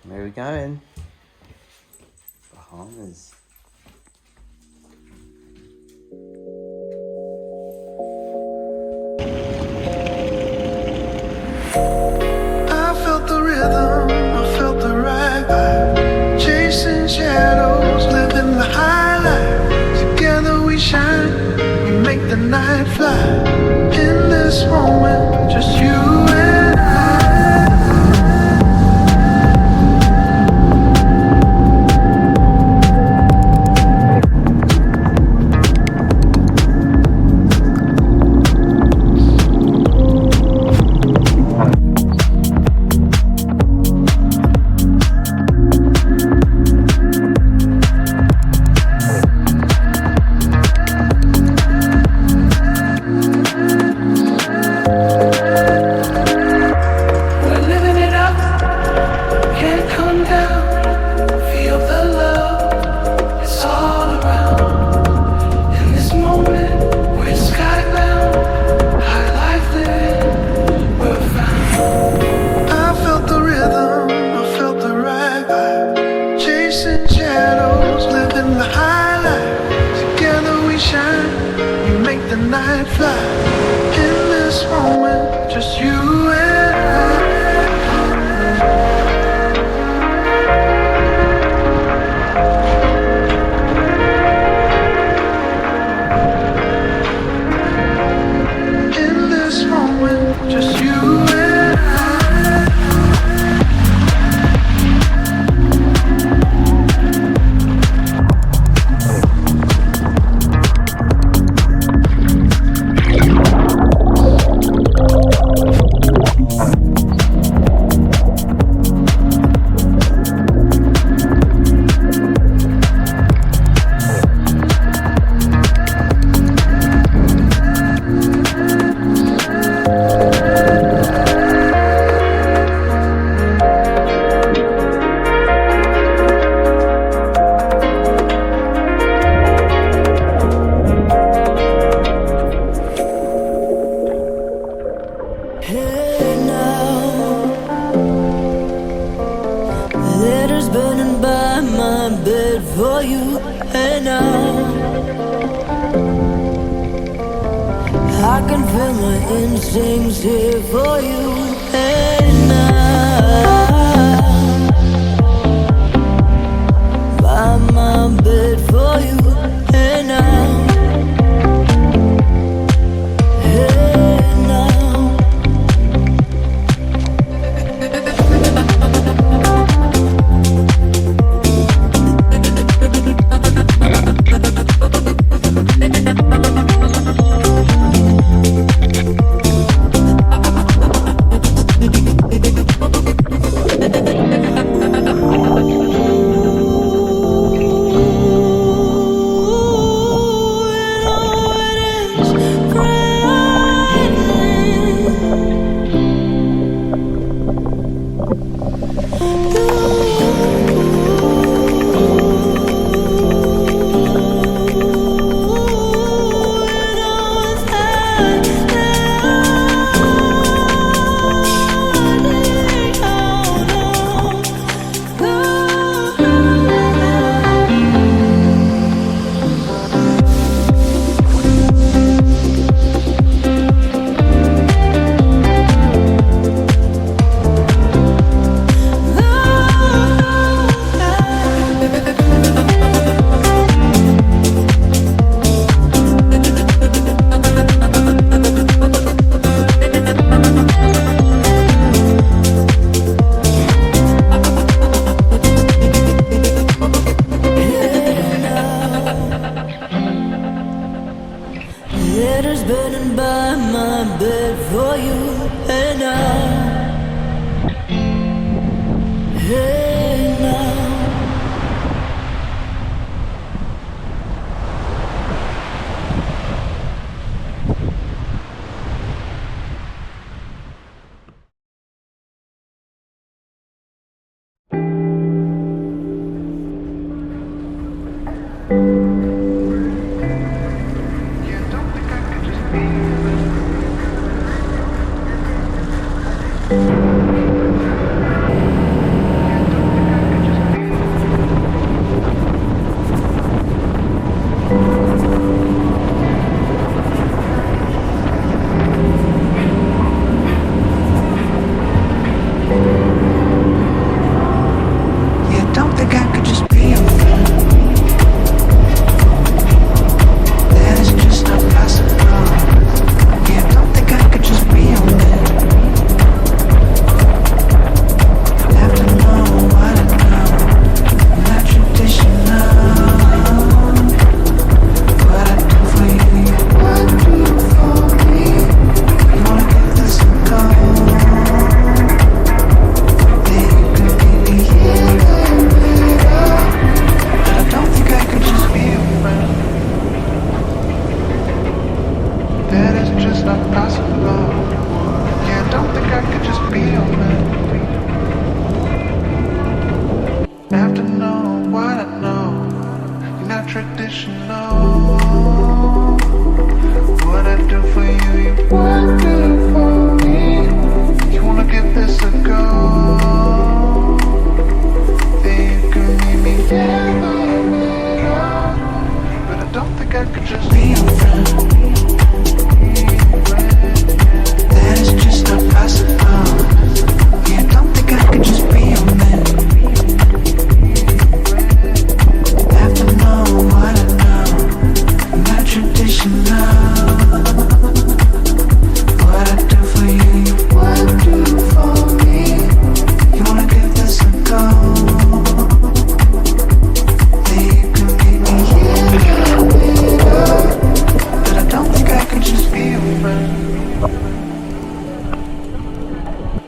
Where are we going? Bahamas. I felt the rhythm, I felt the right vibe. Chasing shadows, living the high life. Together we shine, we make the night fly. In this moment, just you and I.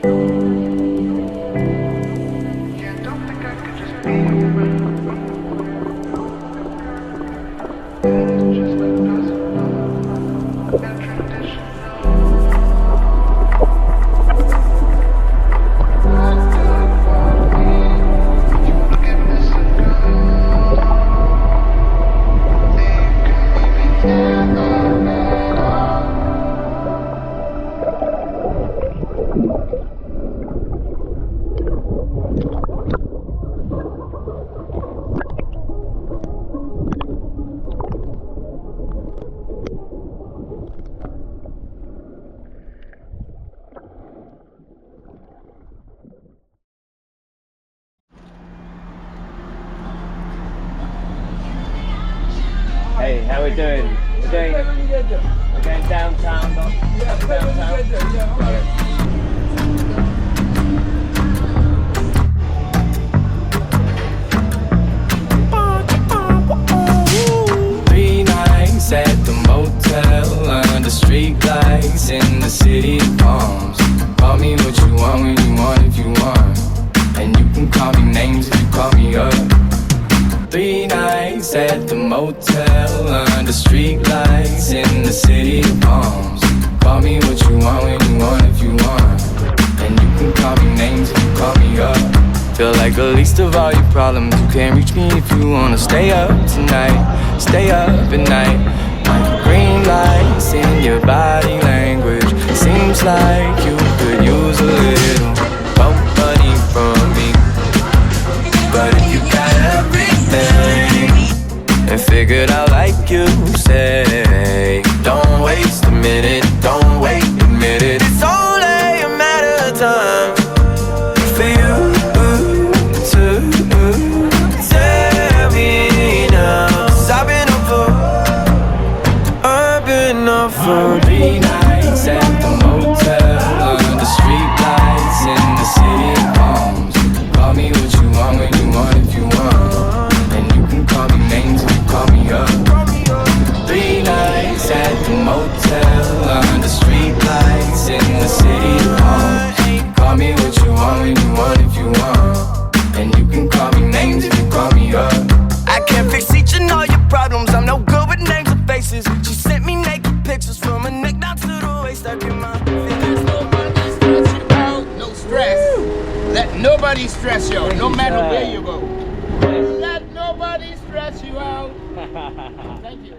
Yeah, don't think I could just be around. It's just like gossip and traditional. Hey, how we doing? We're going downtown. Downtown. 3 nights at the motel under street lights in the city of palms. Call me what you want when you want if you want, and you can call me names if you call me up. 3 nights at the motel under street lights in the city of palms. Call me what you want when you want if you want, and you can call me names if you call me up. Feel like the least of all your problems. You can't reach me if you wanna stay up tonight. Stay up at night. Like green lights in your body language. Seems like you could use a little company from me. But if you got everything and figured out like you say, don't waste a minute, don't wait a minute. It's only a matter of time for you to tell me now. 'Cause I've been up for 3 nights at the motel under street lights in the city of palms. Call me what you want when you want if you want, and you can call me names if you call me up. 3 nights at the motel under street lights in the city of palms. Call me what you want when you want if you want, and you can call me names if you call me up. I can't fix each and all your problems. I'm no good with names or faces. She sent me naked pictures from her neck down to the waist. I get my fingers. Nobody stress you out, no stress. Let nobody stress you, no matter where you go. Let nobody stress you out. Thank you.